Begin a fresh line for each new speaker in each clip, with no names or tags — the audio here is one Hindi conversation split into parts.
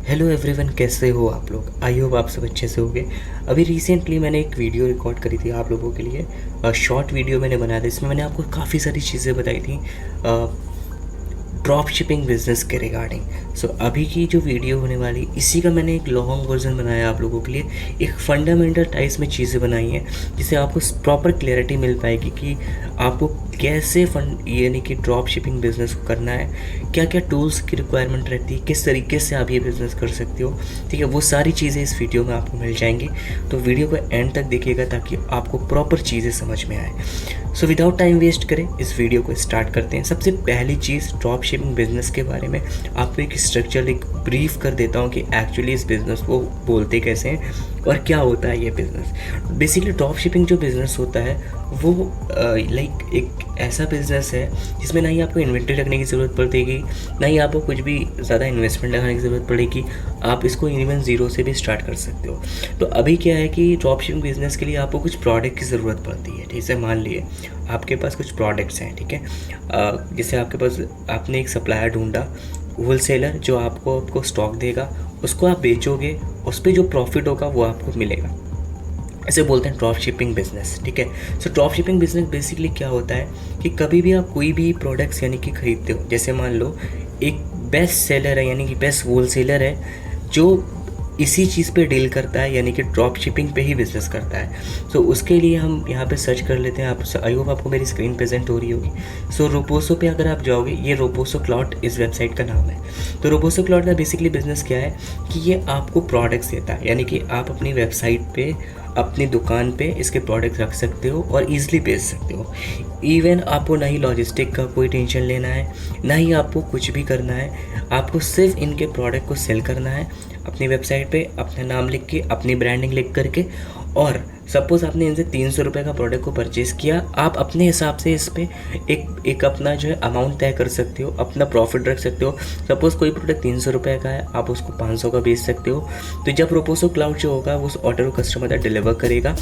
हेलो एवरीवन, कैसे हो आप लोग। आई होप आप सब अच्छे से होंगे। अभी रिसेंटली मैंने एक वीडियो रिकॉर्ड करी थी आप लोगों के लिए। शॉर्ट वीडियो मैंने बनाया था, इसमें मैंने आपको काफ़ी सारी चीज़ें बताई थी ड्रॉप शिपिंग बिजनेस के रिगार्डिंग। सो अभी की जो वीडियो होने वाली, इसी का मैंने एक लॉन्ग वर्जन बनाया आप लोगों के लिए। एक फंडामेंटल टाइप्स में चीज़ें बनाई हैं जिससे आपको प्रॉपर क्लैरिटी मिल पाएगी कि आपको कैसे फंड यानी कि ड्रॉप शिपिंग बिजनेस को करना है, क्या क्या टूल्स की रिक्वायरमेंट रहती है, किस तरीके से आप ये बिज़नेस कर सकते हो। ठीक है, वो सारी चीज़ें इस वीडियो में आपको मिल जाएंगी। तो वीडियो को एंड तक देखिएगा ताकि आपको प्रॉपर चीज़ें समझ में आए। सो विदाउट टाइम वेस्ट करें, इस वीडियो को स्टार्ट करते हैं। सबसे पहली चीज़, ड्रॉप शिपिंग बिजनेस के बारे में आपको एक स्ट्रक्चर, एक ब्रीफ कर देता हूँ कि एक्चुअली इस बिज़नेस को बोलते कैसे हैं और क्या होता है ये बिज़नेस। बेसिकली ड्रॉप शिपिंग जो बिज़नेस होता है वो लाइक एक ऐसा बिज़नेस है जिसमें ना ही आपको इन्वेंट्री रखने की ज़रूरत पड़ेगी, ना ही आपको कुछ भी ज़्यादा इन्वेस्टमेंट लगाने की ज़रूरत पड़ेगी। आप इसको इवन ज़ीरो से भी स्टार्ट कर सकते हो। तो अभी क्या है कि ड्रॉप शिपिंग बिज़नेस के लिए आपको कुछ प्रोडक्ट की ज़रूरत पड़ती है। जैसे मान लिए आपके पास कुछ प्रोडक्ट्स हैं, ठीक है। जैसे आपके पास, आपने एक सप्लायर ढूंढा, होलसेलर जो आपको स्टॉक देगा, उसको आप बेचोगे, उस पर जो प्रॉफिट होगा वो आपको मिलेगा। ऐसे बोलते हैं ड्रॉप शिपिंग बिजनेस, ठीक है। So drop shipping business basically क्या होता है कि कभी भी आप कोई भी प्रोडक्ट्स यानी कि खरीदते हो, जैसे मान लो एक बेस्ट सेलर है यानी कि बेस्ट होलसेलर है जो इसी चीज़ पे डील करता है यानी कि ड्रॉप शिपिंग पे ही बिज़नेस करता है। सो उसके लिए हम यहाँ पे सर्च कर लेते हैं। आप आई होप आपको मेरी स्क्रीन प्रेजेंट हो रही होगी। सो रोपोसो पे अगर आप जाओगे, ये रोपोसो क्लाउड इस वेबसाइट का नाम है। तो रोपोसो क्लाउड का बेसिकली बिजनेस क्या है कि ये आपको प्रोडक्ट्स देता है, यानी कि आप अपनी वेबसाइट पे, अपनी दुकान पे इसके प्रोडक्ट रख सकते हो और ईजिली बेच सकते हो। इवन आपको ना ही लॉजिस्टिक का कोई टेंशन लेना है, ना ही आपको कुछ भी करना है। आपको सिर्फ इनके प्रोडक्ट को सेल करना है अपनी वेबसाइट पे, अपना नाम लिख के, अपनी ब्रांडिंग लिख करके। और सपोज़ आपने इनसे 300 रुपये का प्रोडक्ट को परचेज़ किया, आप अपने हिसाब से इस पर एक अपना जो है अमाउंट तय कर सकते हो, अपना प्रॉफिट रख सकते हो। सपोज़ कोई प्रोडक्ट 300 रुपये का है, आप उसको 500 का बेच सकते हो। तो जब रोपोसो क्लाउड जो होगा वो उस ऑर्डर को कस्टमर तक डिलीवर करेगा,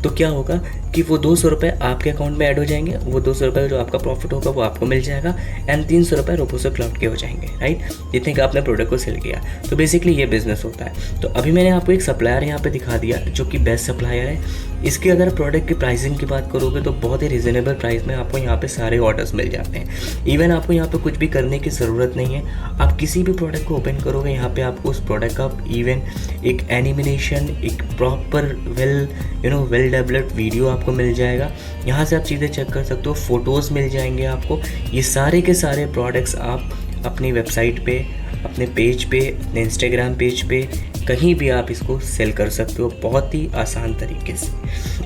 तो क्या होगा कि वो 200 रुपये आपके अकाउंट में ऐड हो जाएंगे। वो 200 रुपये जो आपका प्रॉफिट होगा वो आपको मिल जाएगा, एंड 300 रुपये रोपोसो क्लाउड के हो जाएंगे, राइट, जितने का आपने प्रोडक्ट को सेल किया। तो बेसिकली ये बिजनेस होता है। तो अभी मैंने आपको एक सप्लायर यहाँ पे दिखा दिया जो कि बेस्ट सप्लायर है। इसके अगर प्रोडक्ट की प्राइसिंग की बात करोगे तो बहुत ही रिजनेबल प्राइस में आपको यहाँ पे सारे ऑर्डर्स मिल जाते हैं। इवन आपको यहाँ पे कुछ भी करने की ज़रूरत नहीं है। आप किसी भी प्रोडक्ट को ओपन करोगे, यहाँ पे आपको उस प्रोडक्ट का इवन एक एनिमेशन, एक प्रॉपर वेल डेवलप्ड वीडियो आपको मिल जाएगा। यहाँ से आप चीज़ें चेक कर सकते हो, फ़ोटोज़ मिल जाएंगे आपको। ये सारे के सारे प्रोडक्ट्स आप अपनी वेबसाइट पे, अपने पेज पे, अपने इंस्टाग्राम पेज पे, कहीं भी आप इसको सेल कर सकते हो बहुत ही आसान तरीके से।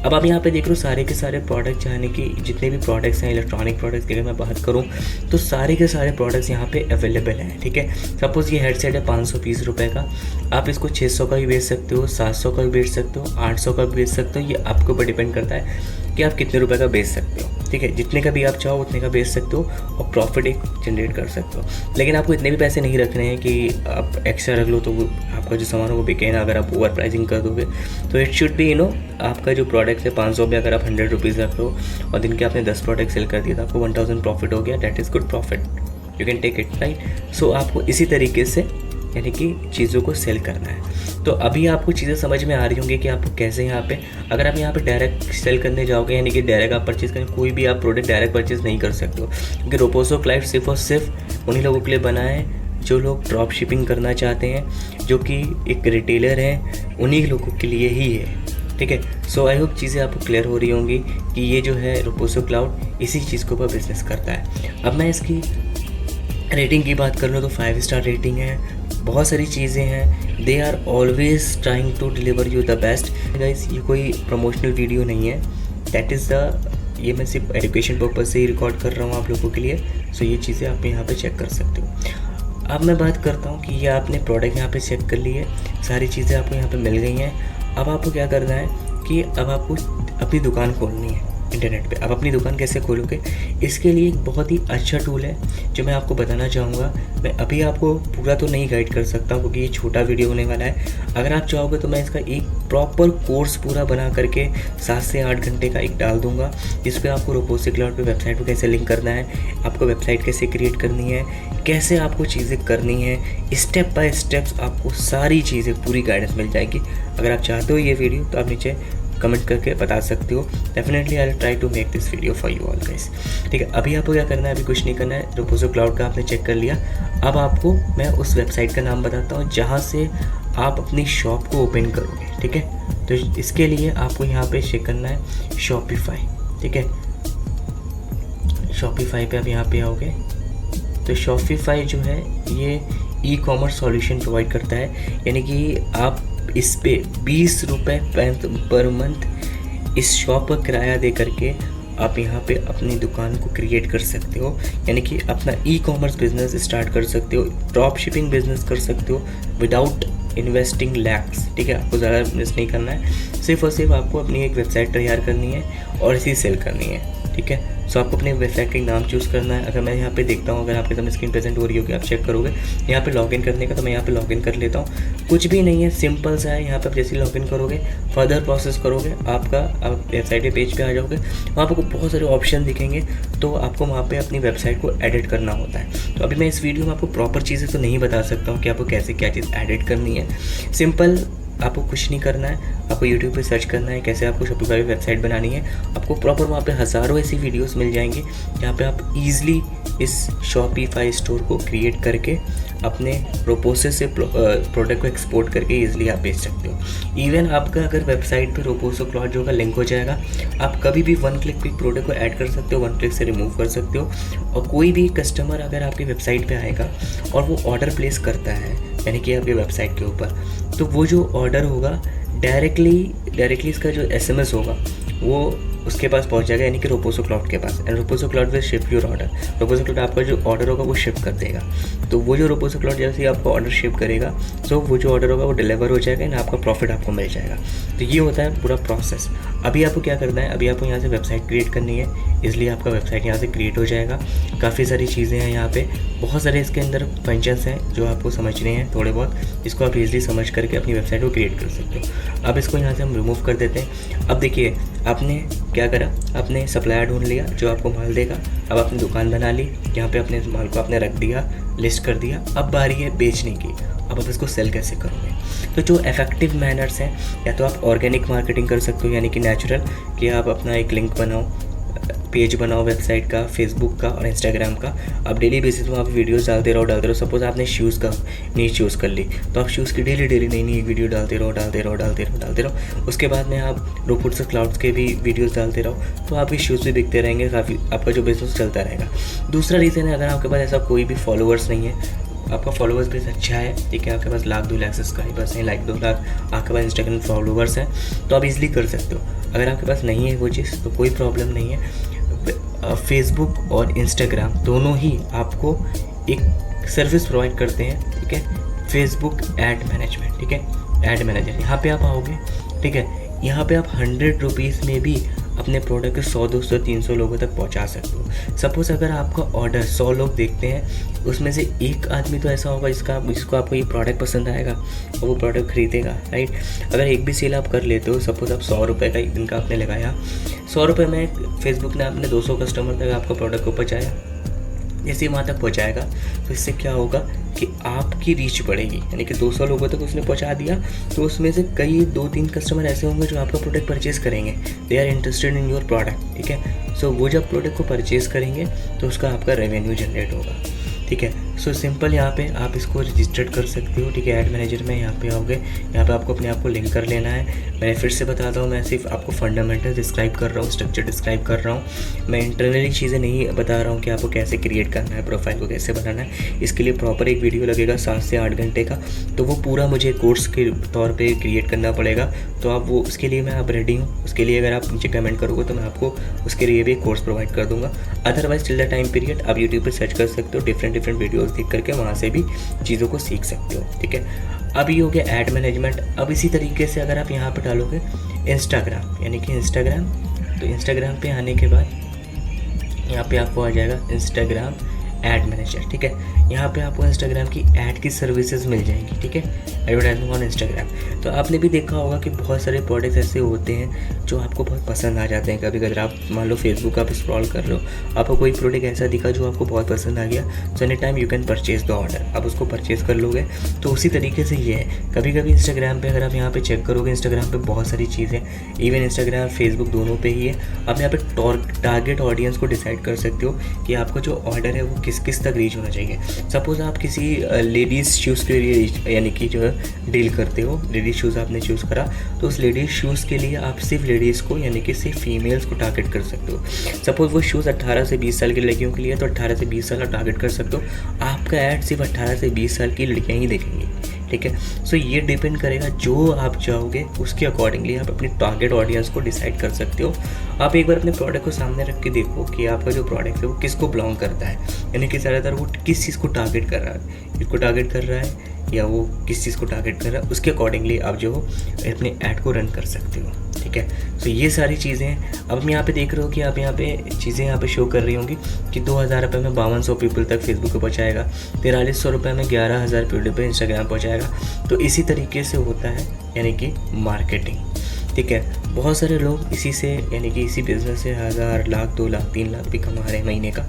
अब आप यहाँ पे देख रहे हो सारे के सारे प्रोडक्ट्स, यानी कि जितने भी प्रोडक्ट्स हैं इलेक्ट्रॉनिक प्रोडक्ट्स की अगर मैं बात करूँ तो सारे के सारे प्रोडक्ट्स यहाँ पे अवेलेबल हैं, ठीक है। सपोज़ ये हेडसेट है 520 रुपये का, आप इसको 600 का भी बेच सकते हो, 700 का भी बेच सकते हो, 800 का भी बेच सकते हो। ये आपके ऊपर डिपेंड करता है कि आप कितने रुपए का बेच सकते हो, ठीक है। जितने का भी आप चाहो उतने का बेच सकते हो और प्रॉफिट एक जनरेट कर सकते हो। लेकिन आपको इतने भी पैसे नहीं रखने हैं कि आप एक्स्ट्रा रख लो तो वो आपका जो सामान हो वो बिके ना। अगर आप ओवर प्राइसिंग कर दोगे तो इट शुड बी आपका जो प्रोडक्ट है 500 में अगर आप 100 रुपीज़ रख लो और दिन के आपने 10 प्रोडक्ट सेल कर दिया तो आपको 1000 प्रॉफिट हो गया। That is good profit, you can take it, right. So आपको इसी तरीके से यानी कि चीज़ों को सेल करना है। तो अभी आपको चीज़ें समझ में आ रही होंगी कि आपको कैसे यहाँ पे, अगर आप यहाँ पे डायरेक्ट सेल करने जाओगे यानी कि डायरेक्ट आप परचेज़ करें, कोई भी आप प्रोडक्ट डायरेक्ट परचेज़ नहीं कर सकते हो, क्योंकि रोपोसो क्लाउड सिर्फ और सिर्फ उन्हीं लोगों के लिए बना है जो लोग ड्रॉप शिपिंग करना चाहते हैं, जो कि एक रिटेलर हैं, उन्हीं लोगों के लिए ही है, ठीक है। सो आई होप चीज़ें आपको क्लियर हो रही होंगी कि ये जो है रोपोसो क्लाउड इसी चीज़ के ऊपर बिजनेस करता है। अब मैं इसकी रेटिंग की बात कर लूँ तो 5 स्टार रेटिंग है, बहुत सारी चीज़ें हैं। They are always trying to deliver you the best. Guys, ये कोई प्रमोशनल वीडियो नहीं है, दैट इज़ ये मैं सिर्फ एजुकेशन पर्पज़ से ही रिकॉर्ड कर रहा हूँ आप लोगों के लिए। सो ये चीज़ें आप यहाँ पे चेक कर सकते हो। अब मैं बात करता हूँ कि ये आपने प्रोडक्ट यहाँ पे चेक कर लिए, सारी चीज़ें आपको यहाँ पे मिल गई हैं। अब आपको क्या करना है कि अब आपको अपनी दुकान खोलनी है, इंटरनेट पे। आप अपनी दुकान कैसे खोलोगे, इसके लिए एक बहुत ही अच्छा टूल है जो मैं आपको बताना चाहूँगा। मैं अभी आपको पूरा तो नहीं गाइड कर सकता क्योंकि ये छोटा वीडियो होने वाला है। अगर आप चाहोगे तो मैं इसका एक प्रॉपर कोर्स पूरा बना करके 7 से 8 घंटे का एक डाल दूंगा, जिस पे आपको रोबोटिक क्लाउड पे वेबसाइट को कैसे लिंक करना है, आपको वेबसाइट कैसे क्रिएट करनी है, कैसे आपको चीज़ें करनी है, स्टेप बाय स्टेप्स आपको सारी चीज़ें पूरी गाइडेंस मिल जाएगी। अगर आप चाहते हो ये वीडियो तो आप नीचे कमेंट करके बता सकते हो। Definitely I will try to make this video for you all guys. ठीक है, अभी आपको क्या करना है, अभी कुछ नहीं करना है। रोबोटिक क्लाउड का आपने चेक कर लिया। अब आपको मैं उस वेबसाइट का नाम बताता हूँ जहाँ से आप अपनी शॉप को ओपन करोगे। ठीक है, तो इसके लिए आपको यहाँ पे चेक करना है शॉपिफाई। ठीक है, शॉपिफाई पे आप यहाँ पे आओगे तो शॉपिफाई जो है ये ई कॉमर्स सॉल्यूशन प्रोवाइड करता है, यानी कि आप इस पे 20 रुपये पर मंथ इस शॉप का किराया दे करके आप यहाँ पे अपनी दुकान को क्रिएट कर सकते हो, यानी कि अपना ई कॉमर्स बिजनेस स्टार्ट कर सकते हो, ड्रॉप शिपिंग बिजनेस कर सकते हो विदाउट इन्वेस्टिंग लैक्स। ठीक है, आपको ज़्यादा इन्वेस्ट नहीं करना है, सिर्फ और सिर्फ आपको अपनी एक वेबसाइट तैयार करनी है और इसी सेल करनी है। ठीक है, सो आपको अपने वेबसाइट का एक नाम चूज़ करना है। अगर मैं यहाँ पे देखता हूँ, अगर आपके सामने स्क्रीन प्रेजेंट हो रही होगी, आप चेक करोगे यहाँ पे लॉगिन करने का, तो मैं यहाँ पे लॉगिन कर लेता हूँ। कुछ भी नहीं है, सिंपल सा है। यहाँ पे आप जैसे ही लॉगिन करोगे, फर्दर प्रोसेस करोगे, आप वेबसाइट के पेज पे आ जाओगे, वहाँ आपको बहुत सारे ऑप्शन दिखेंगे, तो आपको वहाँ पे अपनी वेबसाइट को एडिट करना होता है। तो अभी मैं इस वीडियो में आपको प्रॉपर चीज़ें तो नहीं बता सकता हूँ कि आपको कैसे क्या चीज़ एडिट करनी है। सिंपल आपको कुछ नहीं करना है, आपको YouTube पे सर्च करना है कैसे आपको शॉपिफाई वेबसाइट बनानी है। आपको प्रॉपर वहाँ पे हज़ारों ऐसी वीडियोस मिल जाएंगी जहाँ पे आप इजीली इस शॉपिफाई स्टोर को क्रिएट करके अपने रोपोसे से प्रोडक्ट को एक्सपोर्ट करके इजीली आप बेच सकते हो। इवन आपका अगर वेबसाइट पे रोपोसो क्लॉथ जो का लिंक हो जाएगा, आप कभी भी 1 क्लिक पे प्रोडक्ट को ऐड कर सकते हो, 1 क्लिक से रिमूव कर सकते हो। और कोई भी कस्टमर अगर आपकी वेबसाइट पे आएगा और वो ऑर्डर प्लेस करता है, यानी कि आपकी वेबसाइट के ऊपर, तो वो जो ऑर्डर होगा डायरेक्टली इसका जो SMS होगा वो उसके पास पहुंच जाएगा, यानी कि रोपोसो क्लाउड के पास। And Roposo cloud will ship your order. Roposo cloud आपका जो ऑर्डर होगा वो शिप कर देगा। तो वो जो रोपोसो क्लाउड जैसे ही आपको ऑर्डर शिप करेगा, तो वो जो ऑर्डर होगा वो डिलीवर हो जाएगा एंड आपका प्रॉफिट आपको मिल जाएगा। तो ये होता है पूरा प्रोसेस। अभी आपको क्या करना है, अभी आपको यहाँ से वेबसाइट क्रिएट करनी है, इसलिए आपका वेबसाइट यहाँ से क्रिएट हो जाएगा। काफ़ी सारी चीज़ें हैं यहाँ पे, बहुत सारे इसके अंदर फंक्शंस हैं जो आपको समझने हैं थोड़े बहुत, जिसको आप इजीली समझ करके अपनी वेबसाइट को क्रिएट कर सकते हो। अब इसको यहाँ से हम रिमूव कर देते हैं। अब देखिए, आपने क्या करा, आपने सप्लायर ढूंढ लिया जो आपको माल देगा। अब अपनी दुकान बना ली, यहाँ पे अपने माल को आपने रख दिया, लिस्ट कर दिया। अब बारी है बेचने की। अब आप इसको सेल कैसे करोगे, तो जो इफेक्टिव मैनर्स हैं, या तो आप ऑर्गेनिक मार्केटिंग कर सकते हो, यानी कि नेचुरल, कि आप अपना एक लिंक बनाओ, पेज बनाओ वेबसाइट का, फेसबुक का और इंस्टाग्राम का। आप डेली बेसिस में आप वीडियोस डालते रहो। सपोज आपने शूज़ का नीच चूज़ कर ली, तो आप शूज़ की डेली नई एक वीडियो डालते रहो। उसके बाद में आप रोबोटिक क्लाउड्स के भी वीडियोस डालते रहो, तो आपके शूज़ भी बिकते रहेंगे, काफ़ी आपका जो बिजनेस चलता रहेगा। दूसरा रीज़न है, अगर आपके पास ऐसा कोई भी फॉलोअर्स नहीं है, आपका फॉलोअर्स बेस अच्छा है, ठीक है, आपके पास 1,00,000 2 लाख सब्सक्राइबर्स हैं, 1,00,000 2 लाख आपके पास इंस्टाग्राम फॉलोअर्स हैं, तो आप इजीली कर सकते हो। अगर आपके पास नहीं है वो चीज़ तो कोई प्रॉब्लम नहीं है। फेसबुक और इंस्टाग्राम दोनों ही आपको एक सर्विस प्रोवाइड करते हैं, ठीक है, फेसबुक एड मैनेजमेंट। ठीक है, एड मैनेजर यहाँ पे आप आओगे, ठीक है, यहाँ पे आप 100 रुपीज़ में भी अपने प्रोडक्ट को 100, 200, 300 लोगों तक पहुंचा सकते हो। सपोज़ अगर आपका ऑर्डर 100 लोग देखते हैं, उसमें से एक आदमी तो ऐसा होगा जिसको आपको ये प्रोडक्ट पसंद आएगा और वो प्रोडक्ट खरीदेगा, राइट। अगर एक भी सेल आप कर लेते हो, सपोज़ आप 100 रुपये का एक दिन का आपने लगाया, 100 रुपये में फेसबुक ने आपने 200 कस्टमर तक आपका प्रोडक्ट को पहुँचाया। जैसे ही वहाँ तक पहुँचाएगा तो इससे क्या होगा कि आपकी रीच बढ़ेगी, यानी कि 200 लोगों तक उसने पहुँचा दिया, तो उसमें से कई 2-3 कस्टमर ऐसे होंगे जो आपका प्रोडक्ट परचेस करेंगे, they are interested in your product. ठीक है, सो वो जब प्रोडक्ट को परचेस करेंगे तो उसका आपका रेवेन्यू जनरेट होगा। ठीक है, सो सिंपल यहाँ पे आप इसको रजिस्टर्ड कर सकते हो। ठीक है, ऐड मैनेजर में यहाँ पे आओगे, यहाँ पे आपको अपने आप को लिंक कर लेना है। मैं फिर से बताता हूँ, मैं सिर्फ आपको फंडामेंटल डिस्क्राइब कर रहा हूँ, स्ट्रक्चर डिस्क्राइब कर रहा हूँ। मैं इंटरनली चीज़ें नहीं बता रहा हूँ कि आपको कैसे क्रिएट करना है, प्रोफाइल को कैसे बनाना है। इसके लिए प्रॉपर एक वीडियो लगेगा 7 से 8 घंटे का, तो वो पूरा मुझे कोर्स के तौर पर क्रिएट करना पड़ेगा। तो आप वो उसके लिए मैं आप रेडी हूँ। उसके लिए अगर आप नीचे कमेंट करोगे तो मैं आपको उसके लिए भी एक कोर्स प्रोवाइड कर दूँगा। Otherwise till the time period आप यूट्यूब पर सर्च कर सकते हो, डिफरेंट वीडियोज़ देख करके वहाँ से भी चीज़ों को सीख सकते हो। ठीक है, अब ये हो गया ऐड मैनेजमेंट। अब इसी तरीके से अगर आप यहाँ पे डालोगे इंस्टाग्राम, यानी कि इंस्टाग्राम तो इंस्टाग्राम पे आने के बाद यहाँ पे आपको आ जाएगा इंस्टाग्राम एड मैनेजर, ठीक है। यहाँ पे आपको इंस्टाग्राम की ऐड की सर्विसेज मिल जाएंगी, ठीक है, एडवर्टाइजमेंट ऑन इंस्टाग्राम। तो आपने भी देखा होगा कि बहुत सारे प्रोडक्ट्स ऐसे होते हैं जो आपको बहुत पसंद आ जाते हैं। कभी कभी आप मान लो फेसबुक आप स्क्रॉल कर लो, आपको कोई प्रोडक्ट ऐसा दिखा जो आपको बहुत पसंद आ गया, so any time you can purchase the order, आप उसको परचेज कर लोगे। तो उसी तरीके से ये है, कभी कभी इंस्टाग्राम पे अगर आप यहाँ पे चेक करोगे, इंस्टाग्राम पे बहुत सारी चीज़ें, इवन इंस्टाग्राम फेसबुक दोनों पे ही है। आप यहाँ पे टारगेट ऑडियंस को डिसाइड कर सकते हो कि आपका जो ऑर्डर है वो किस किस तक रीच होना चाहिए। सपोज़ आप किसी लेडीज़ शूज़ के लिए यानी कि जो है डील करते हो, लेडीज़ शूज़ आपने चूज़ करा, तो उस लेडीज़ शूज़ के लिए आप सिर्फ लेडीज़ को यानी कि सिर्फ फीमेल्स को टारगेट कर सकते हो। सपोज़ वो शूज़ 18 से 20 साल की लड़कियों के लिए, तो 18 से 20 साल आप टारगेट कर सकते हो। आपका ऐड सिर्फ 18 से 20 साल की लड़कियाँ ही देखेंगी, ठीक है। सो ये डिपेंड करेगा जो आप चाहोगे उसके अकॉर्डिंगली आप अपनी टारगेट ऑडियंस को डिसाइड कर सकते हो। आप एक बार अपने प्रोडक्ट को सामने रख के देखो कि आपका जो प्रोडक्ट है वो किसको बिलोंग करता है, यानी कि ज़्यादातर वो किस चीज़ को टारगेट कर रहा है, इसको टारगेट कर रहा है या वो किस चीज़ को टारगेट कर रहा है, उसके अकॉर्डिंगली आप जो हो अपने ऐड को रन कर सकते हो, ठीक है। तो ये सारी चीज़ें हैं। अब हम यहाँ पे देख रहे हो कि आप यहाँ पे चीज़ें यहाँ पे शो कर रही होंगी कि 2000 रुपये में 5200 पीपल तक फेसबुक पे पहुँचाएगा, 4300 रुपये में 11,000 पीपल पे इंस्टाग्राम पहुँचाएगा। तो इसी तरीके से होता है यानी कि मार्केटिंग, ठीक है। बहुत सारे लोग इसी से यानी कि इसी बिज़नेस से 1000, लाख, 2 लाख, 3 लाख भी कमा रहे हैं महीने का।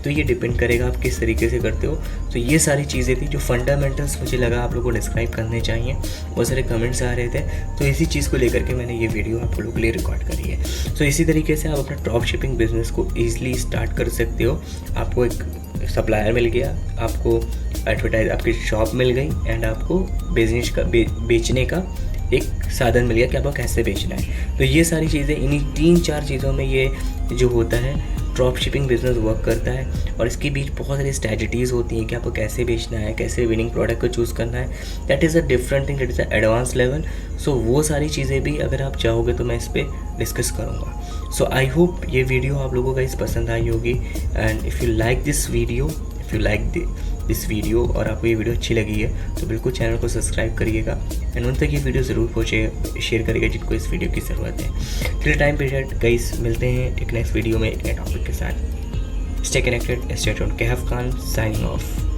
तो ये डिपेंड करेगा आप किस तरीके से करते हो। तो ये सारी चीज़ें थी जो फंडामेंटल्स मुझे लगा आप लोगों को डिस्क्राइब करने चाहिए। बहुत सारे कमेंट्स आ रहे थे, तो इसी चीज़ को लेकर के मैंने ये वीडियो आप लोगों के लिए रिकॉर्ड करी है। तो इसी तरीके से आप अपना ड्रॉप शिपिंग बिजनेस को ईजिली स्टार्ट कर सकते हो। आपको एक सप्लायर मिल गया, आपको एडवर्टाइज आपकी शॉप मिल गई, एंड आपको बिजनेस का बेचने का एक साधन मिल गया कि आपको कैसे बेचना है। तो ये सारी चीज़ें, इन्हीं 3-4 चीज़ों में ये जो होता है ड्रॉप शिपिंग बिजनेस वर्क करता है। और इसके बीच बहुत सारी स्ट्रैटेजीज़ होती हैं कि आपको कैसे बेचना है, कैसे विनिंग प्रोडक्ट को चूज़ करना है। That is a different thing, that is a advance level. So वो सारी चीज़ें भी अगर आप चाहोगे तो मैं इस पर डिस्कस करूँगा। सो आई होप ये वीडियो आप लोगों को इस पसंद आई होगी। And if you like this video, if you like this video और आपको ये वीडियो अच्छी लगी है तो बिल्कुल चैनल को सब्सक्राइब करिएगा एंड उन तक ये वीडियो ज़रूर पहुँचे, शेयर करिएगा जिनको इस वीडियो की ज़रूरत है। टिल टाइम पीरियड गाइस, मिलते हैं एक नेक्स्ट वीडियो में एक नए टॉपिक के साथ। Stay connected, stay tuned. Kahf Khan signing of.